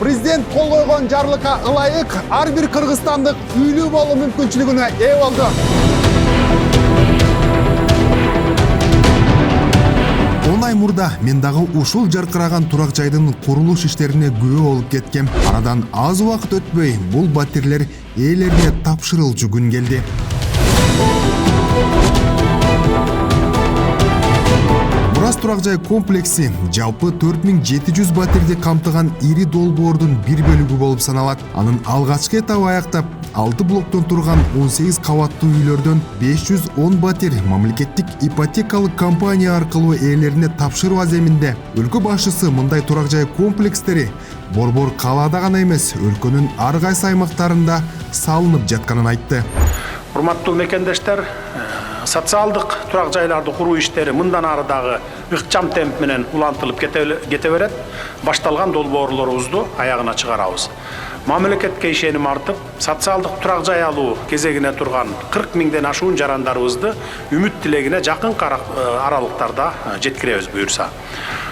президент кол койгон жарлыкка ылайык ар бир кыргызстандык үйлүү болуу мүмкүнчүлүгүнө ээ болду. Ай мурда мен дагы ушул жаркыраган турак жайдын курулуш иштерине күбө болуп кеткем. Арадан аз убакыт өтпөй бул батирлер ээлерине тапшырылчу күн келди. Мурас турак жай комплекси жалпы 4700 батирди камтыган ири долбоордун бир бөлүгү болуп саналат. Анын алгачкы этабы аяктап 6 блоктон турган 18 кабаттуу үйлөрдөн 510 батир мамлекеттик ипотекалык компания аркылуу ээлерине тапшыруу аземинде өлкө башчысы мындай турак жай комплекстери борбор калаада гана эмес, өлкөнүн ар кайсы аймактарында салынып жатканын айтты. Урматтуу мекендештер, социалдык турак жайларды куруу иштери мындан ары дагы ыкчам темп менен улантылып кете берет. Башталган долбоорлорубузду аягына чыгарабыз. Мамлекетке ишеним артып, социалдык турак жай алуу кезегине турган 40 миңден ашуун жарандарыбызды үмүт тилегине жакын аралыктарда жеткиребиз буюрса.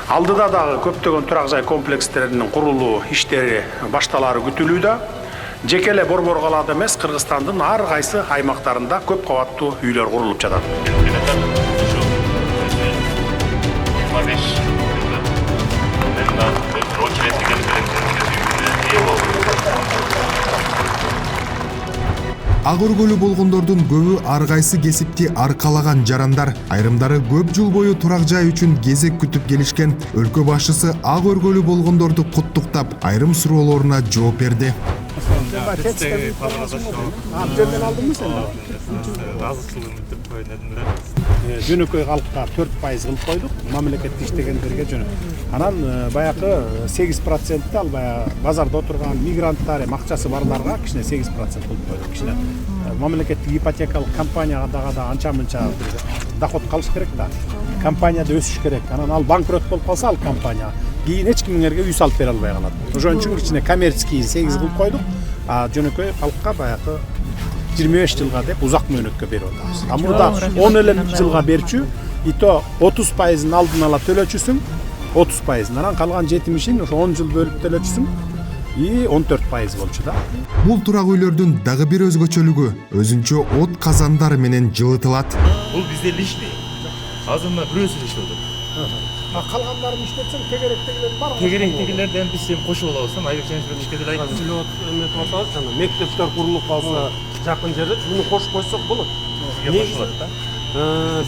Алдыда дагы көптөгөн турак жай комплекстеринин курулуу иштери башталары күтүлүүдө. Жеке эле борбор калаада эмес, Кыргызстандын ар кайсы аймактарында көп кабаттуу үйлөр курулуп жатат. Ак өргөлүү болгондордун көбү ар кайсы кесипти аркалаган жарандар. Айрымдары көп жыл бою турак жай үчүн кезек күтүп келишкен. Өлкө башчысы ак өргөлүү болгондорду куттуктап, айрым суроолоруна жооп берди. Жөнөкөй калкка 4% кылып койдук, мамлекетте иштегендерге жөнөкөй. Анан баягы 8% ал баягы базарда отурган мигранттар, акчасы барларга кичине 8% кылып койдук. Кичине мамлекеттик ипотекалык компанияга да анча-мынча доход калыш керек да. Компанияда өсүш керек. Анан ал банкрот болуп калса ал компания кийин эч кимдерге үй салып бере албай калат. Ошон үчүн кичине коммерческий 8 кылып койдук. А жөнөкөй калкка баягы 25 жылга деп узак мөөнөткө берип атабыз. А мурда 10 жылга берчү, и то 30%ын алдын ала төлөчүсүң, 30%, анан калган 70-ин ошо 10 жыл бөлүп төлөчүсүң, и 14% болчу да. Бул турак үйлөрдүн дагы бир өзгөчөлүгү өзүнчө от казандар менен жылытылат. Бул бизде лишний. Азырына бирөөсү иштеп атат. Калгандарын иштетсең тегеректегилер бар. Тегеректегилерден биз сен кошуп алабыз, айрык ченчилип ишке деле айтып. Эметип атабыз, жана мектептер курулуп калса, жакын жерде муну кошуп койсок болот. Негизи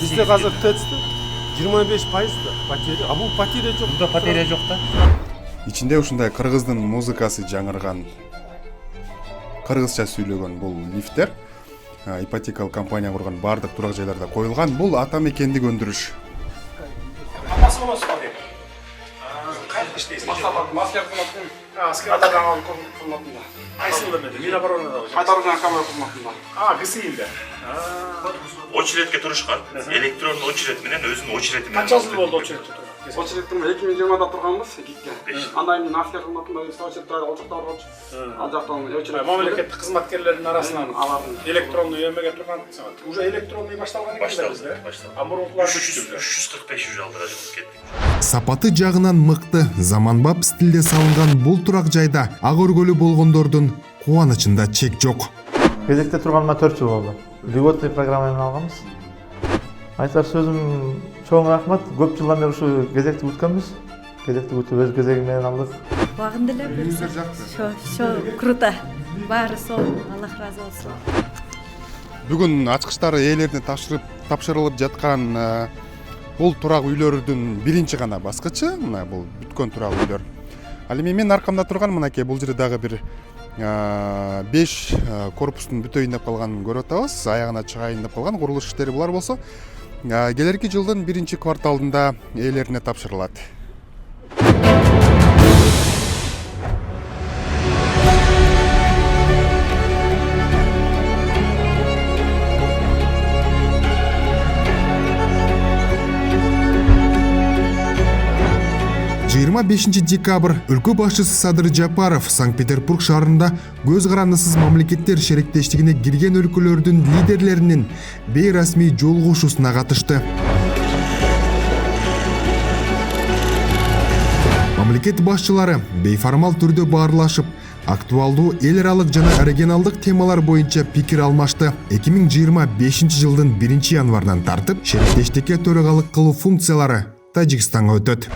Бизде азыр ТЭЦте 25% батарея, а бул батарея жок. Бунда батарея жок да. Ичинде ушундай кыргыздын музыкасы жаңырган, кыргызча сүйлөгөн бул лифттер ипотекалык компания курган бардык турак жайларда коюлган. Бул ата мекендик өндүрүш. Маскер кызматында. Аскердагы кызматында. Кайсында меде? Минобороныда. Кайтаруудан камера кызматында. ГСИнде. Очередке турушкан. Электрондуу очеред менен өзүнүн очереди менен. Канча жыл болду очередте турган? Очередтин 2020-да турганбыз, 2-ге. Андан кийин аскер кызматында очередте олчокто барып, ал жактан очеред. Мамлекеттик кызматкерлердин арасынан электронный эмеге турган. Уже электронный башталган экен бизде. А мурункулар 345 уже алдыга жылып кетти. Сапаты жагынан мыкты, заманбап стилде салынган бул турак жайда ак өргөлүү болгондордун кубанычында чек жок. Кезекте турганыма 4 жыл болду. Льготный программа менен алганбыз. Айтар сөзүм чоң рахмат. Көп жылдан бери ушу кезекти күткөнбүз. Кезекти күтүп өз кезеги менен алдык. Убагында эле Шо круто. Баары сол. Аллах разы болсун. Бүгүн ачкычтары ээлерине тапшырылып жаткан бул турак үйлөрдүн биринчи гана баскычы. Мына бул бүткөн турак үйлөр. Ал эми мен аркамда турган мынакей бул жерде дагы бир 5 корпустун бүтөйүн деп калганын көрүп атабыз. Аягына чыгайын деп калган курулуш иштери булар болсо келерки жылдын биринчи кварталында ээлерине тапшырылат. 25 декабрь өлкө башчысы Садыр Жапаров Санкт-Петербург шаарында көз карандысыз мамлекеттер шериктештигине кирген өлкөлөрдүн лидерлеринин бейрасмий жолугушуусуна катышты. Мамлекет башчылары бейформал түрдө баарлашып, актуалдуу эл аралык жана регионалдык темалар боюнча пикир алмашты. 2025 жылдын 1 январынан тартып, шериктештикке төрагалык кылуу функциялары Тажикстанга өтөт.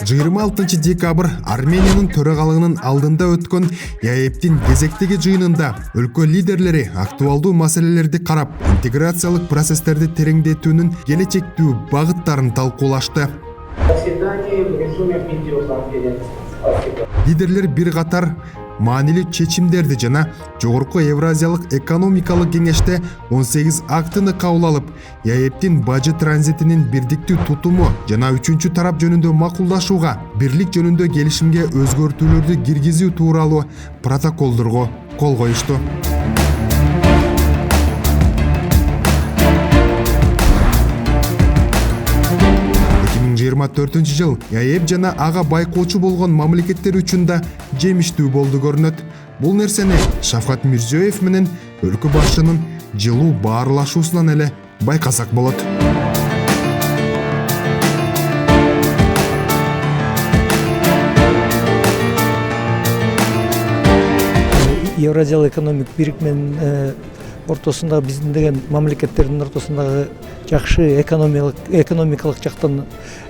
26 декабрь Армениянын төрагалыгынын алдында өткөн ЯЭПтин кезектеги жыйынында өлкө лидерлери актуалдуу маселелерди карап, интеграциялык процесстерди тереңдетүүнүн келечектүү багыттарын талкуулашты. Лидерлер бир катар маанилүү чечимдерди жана жогорку Евразиялык экономикалык кеңеште 18 актыны кабыл алып, ЯЭПтин бажы транзитинин бирдиктүү тутуму жана 3-чү тарап жөнүндө макулдашууга, бирлик жөнүндө келишимге өзгөртүүлөрдү киргизүү тууралуу протоколдорго кол коюшту. 2024 жыл ЯЭП жана ага байкоочу болгон мамлекеттер үчүн да жемиштүү болду көрүнөт. Бул нерсени Шавкат Мирзиёев менен өлкө башчынын жылуу баарлашуусунан эле байкасак болот. Евразиялык экономик бирикменин ортосунда биздин деген мамлекеттердин ортосундагы жакшы экономикалык жактан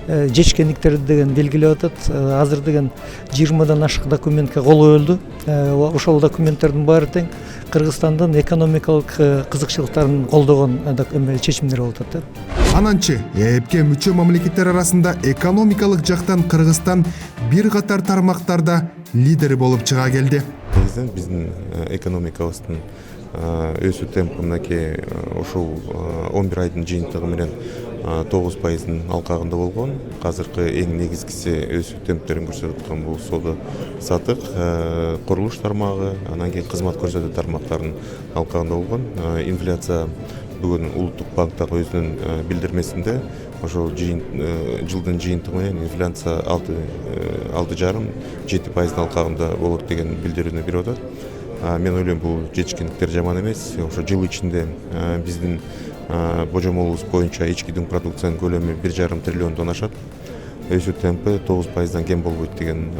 жетишкендиктерди деген белгилеп атат. Азыр деген 20дан ашык документке кол коюлду. Ошол документтердин баары тең Кыргызстандын экономикалык кызыкчылыктарын колдогон чечимдер болуп атат. Ананчы ЯЭПке мүчө мамлекеттер арасында экономикалык жактан Кыргызстан бир катар тармактарда лидери болуп чыга келди. Биздин экономикабыздын өсүү темпи мынакей ошол 11 айдын жыйынтыгы менен 9%-ын алкагында болгон. Азыркы эң негизгиси өсүү темптерин көрсөтүп аткан бул соода сатык, курулуш тармагы, анан кийин кызмат көрсөтүү тармактарынын алкагында болгон. Инфляция бүгүн улуттук банк дагы өзүнүн билдирмесинде ошол жылдын жыйынтыгы менен инфляция 6,5-7%-ын алкагында болот деген билдирүүнү берип атат. Мен ойлойм бул жетишкендиктер жаман эмес. Ошо жыл ичинде биздин божомолубуз боюнча ички дүң продукциянын көлөмү 1,5 триллиондон ашат. Өсүү темпи 9%-дан кем болбойт деген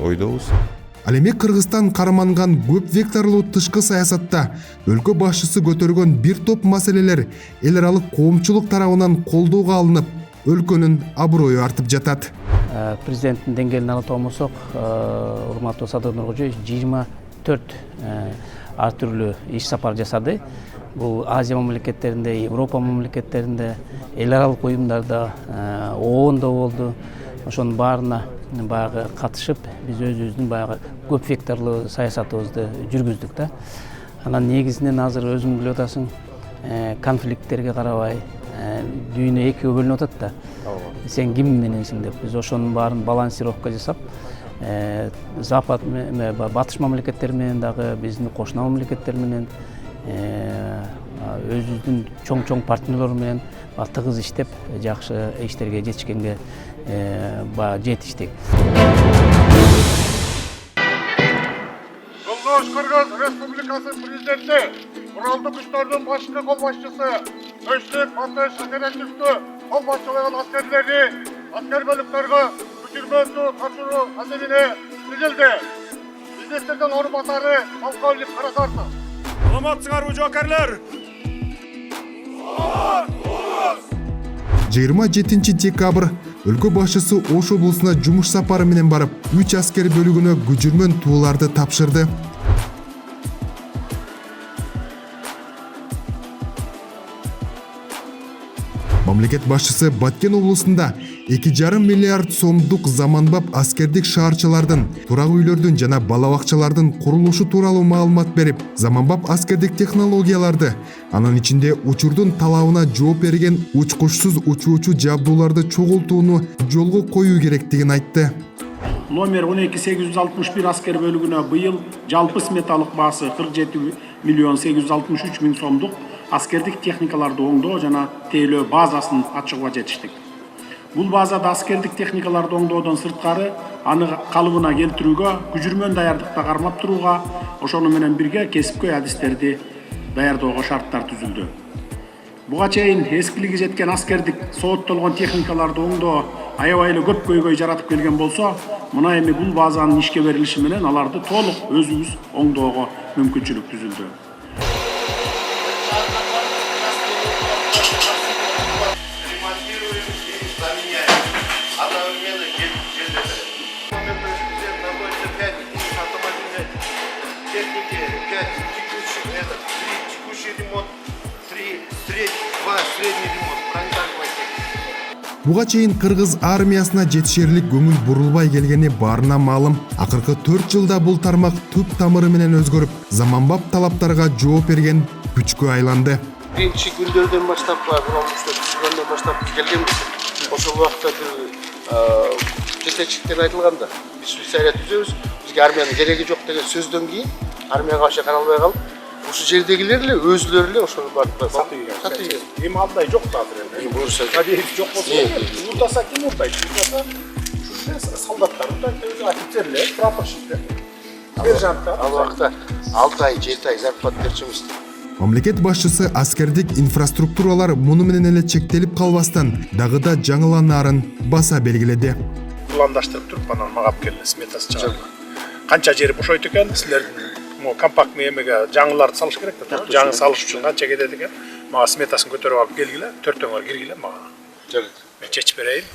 ойдобуз. Ал эми Кыргызстан карманган көп векторлуу тышкы саясатта өлкө башчысы көтөргөн бир топ маселелер эл аралык коомчулук тарабынан колдоого алынып, өлкөнүн аброю артып жатат. Президенттин деңгээлин ала тоомосок, урматтуу Садыр Нуркожоевич 24 ар түрлүү иш сапар жасады. Бул Азия мамлекеттеринде, Европа мамлекеттеринде, эл аралык уюмдарда, ООНдо болду. Ошонун баарына баягы катышып, биз өзүбүздүн баягы көп векторлуу саясатыбызды жүргүздүк да. Анан негизинен азыр өзүң билип атасың, конфликттерге карабай, дүйнө экиге бөлүнүп атат да. Сен ким мененсиң деп, биз ошонун баарын балансировка жасап, Запад, батыш мамлекеттер менен дагы, биздин кошуна мамлекеттер менен, өзүбүздүн чоң партнерлор менен тыгыз иштеп, жакшы иштерге жетишкенге жетиштик. Жолдош Кыргыз Республикасы президенти, Куралдуу күчтөрдүн башкы кол башчысы, Өчтүк Батыш Шакеретовду кол башчылаган аскер бөлүктөргө күчүрмөсү тапшыруу аземине түзүлдү. Министрдин орун батары полковник Карасартов. Саламатсыңарбы жоокерлер? 27 декабрь өлкө башчысы Ош облусуна жумуш сапары менен барып, 3 аскер бөлүгүнө күчүрмөн тууларды тапшырды. Мамлекет башчысы Баткен облусунда 2,5 миллиард сомдук заманбап аскердик шаарчалардын, турак үйлөрдүн жана бала бакчалардын курулушу тууралуу маалымат берип, заманбап аскердик технологияларды, анын ичинде учурдун талабына жооп берген учкучсуз учуучу жабдууларды чогултууну жолго коюу керектигин айтты. Номер 12861 аскер бөлүгүнө быйыл жалпы сметалык баасы 47 миллион 863 миң сомдук аскердик техникаларды оңдоо жана тейлөө базасын ачууга жетиштик. Бул базада аскердик техникаларды оңдоодон сырткары аны калыбына келтирүүгө, күчүрмөн даярдыкта кармап турууга, ошону менен бирге кесипкөй адистерди даярдоого шарттар түзүлдү. Буга чейин эскилиги жеткен аскердик сооттолгон техникаларды оңдоо аябай эле көп көйгөй жаратып келген болсо, мына эми бул базанын ишке берилиши менен аларды толук өзүбүз оңдоого мүмкүнчүлүк түзүлдү. Буга чейин кыргыз армиясына жетишерлик көңүл бурулбай келгени баарына маалым. Акыркы 4 жылда бул тармак түп тамыры менен өзгөрүп, заманбап талаптарга жооп берген күчкө айланды. Биринчи күндөрдөн баштап, буралыштар түзүлгөндөн баштап келгенбиз. Ошол убакта жетекчиликтен айтылганда, биз комиссарият түзөбүз, бизге армиянын кереги жок деген сөздөн кийин армияга башка каралбай калып, ушу жердегилер эле өзүлөрү эле ошону барып сатып Эми алдай жок азыр эле. Буюрса жок болсо, урдаса ким урдайт? Урдаса ушу солдаттар урдайт, офицерлер, прапорщиктер, сержанттар. Ал убакта 6 ай, 7 ай зарплата берчүбүз. Мамлекет башчысы аскердик инфраструктуралар муну менен эле чектелип калбастан, дагы да жаңыланаарын баса белгиледи. Пландаштырып туруп, анан мага алып келди, сметасы чыгарды. Канча жери бошойт экен, силер компактный эмеге жаңыларды салыш керек да, жаңы салыш үчүн канча кетет экен. Мага сметасын көтөрүп алып келгиле, төртөөңөр киргиле мага. Мен чечип берейин.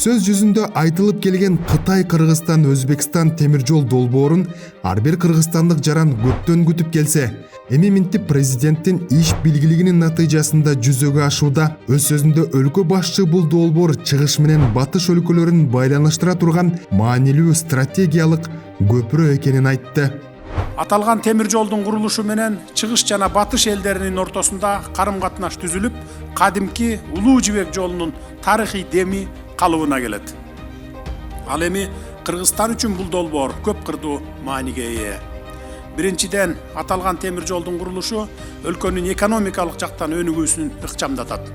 Сөз жүзүндө айтылып келген Кытай, Кыргызстан, Өзбекстан темир жол долбоорун ар бир кыргызстандык жаран көптөн күтүп келсе, эми минтип президенттин иш билгилигинин натыйжасында жүзөгө ашууда. Өз сөзүндө өлкө башчы бул долбоор чыгыш менен батыш өлкөлөрүн байланыштыра турган маанилүү стратегиялык көпүрө экенин айтты. Аталган темир жолдун курулушу менен чыгыш жана батыш элдеринин ортосунда карым-катнаш түзүлүп, кадимки Улуу Жибек жолунун тарыхый деми калыбына келет. Ал эми Кыргызстан үчүн бул долбоор көп кырдуу мааниге ээ. Биринчиден, аталган темир жолдун курулушу өлкөнүн экономикалык жактан өнүгүүсүн ыкчамдатат.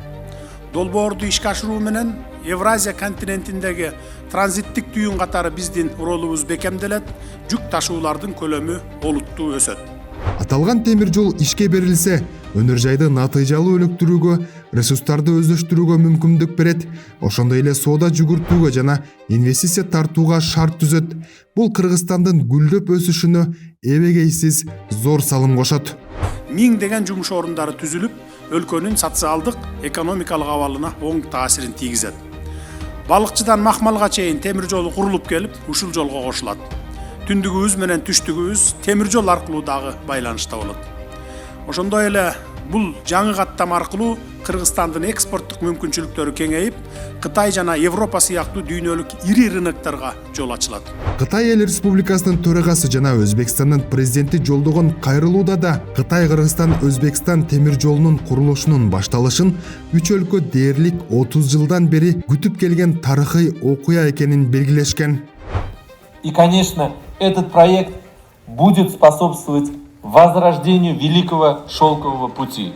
Долбоорду ишке ашыруу менен Евразия континентиндеги транзиттик түйүн катары биздин ролубуз бекемделет, жүк ташуулардын көлөмү олуттуу өсөт. Аталган темир жол ишке берилсе, өнөр жайды натыйжалуу өнүктүрүүгө, ресурстарды өздөштүрүүгө мүмкүндүк берет, ошондой эле соода жүгүртүүгө жана инвестиция тартууга шарт түзөт. Бул Кыргызстандын гүлдөп өсүшүнө эбегейсиз зор салым кошот. Миңдеген жумуш орундары түзүлүп, өлкөнүн социалдык, экономикалык абалына оң таасирин тийгизет. Балыкчыдан махмалга чейин темир жолу курулуп келип, ушул жолго кошулат. Түндүгүбүз менен түштүгүбүз темир жол аркылуу дагы байланышта болот. Ошондой эле бул жаңы каттам аркылуу Кыргызстандын экспорттук мүмкүнчүлүктөрү кеңейип, Кытай жана Европа сыяктуу дүйнөлүк ири рынокторго жол ачылат. Кытай Эл Республикасынын төрагасы жана Өзбекстандын президенти жолдогон кайрылууда да Кытай, Кыргызстан, Өзбекстан темир жолунун курулушунун башталышын 3 өлкө дээрлик 30 жылдан бери күтүп келген тарыхый окуя экенин белгилешкен. И, конечно, этот проект будет способствовать возрождению Великого Шелкового пути.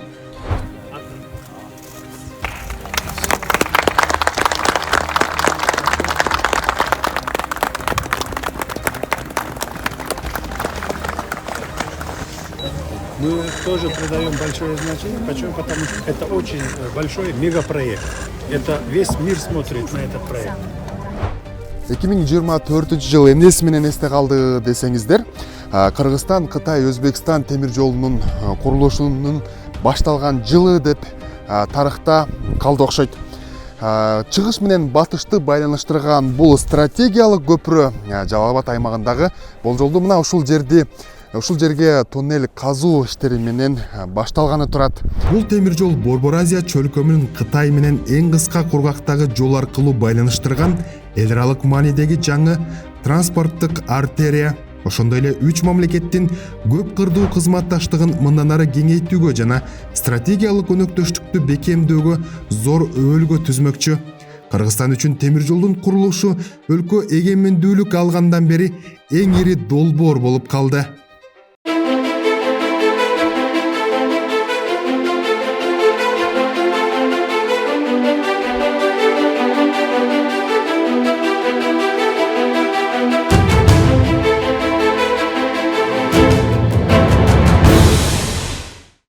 Мы тоже придаем большое значение. Почему? Потому что это очень большой мегапроект. Это весь мир смотрит на этот проект. 2024 жыл эмнеси менен эсте калды десеңиздер, Кыргызстан, Кытай, Өзбекстан темир жолунун курулушунун башталган жылы деп тарыхта калды окшойт. Чыгыш менен батышты байланыштырган бул стратегиялык көпүрө Жалал Абад аймагындагы болжолду мына ушул жерге тоннель казуу иштери менен башталганы турат. Бул темир жол Борбор Азия чөлкөмүнүн Кытай менен эң кыска кургактагы жол аркылуу байланыштырган эл аралык маанидеги жаңы транспорттук артерия. Ошондой эле 3 мамлекеттин көп кырдуу кызматташтыгын мындан ары кеңейтүүгө жана стратегиялык өнөктөштүктү бекемдөөгө зор өбөлгө түзмөкчү. Кыргызстан үчүн темир жолдун курулушу өлкө эгемендүүлүк алгандан бери эң ири долбоор болуп калды.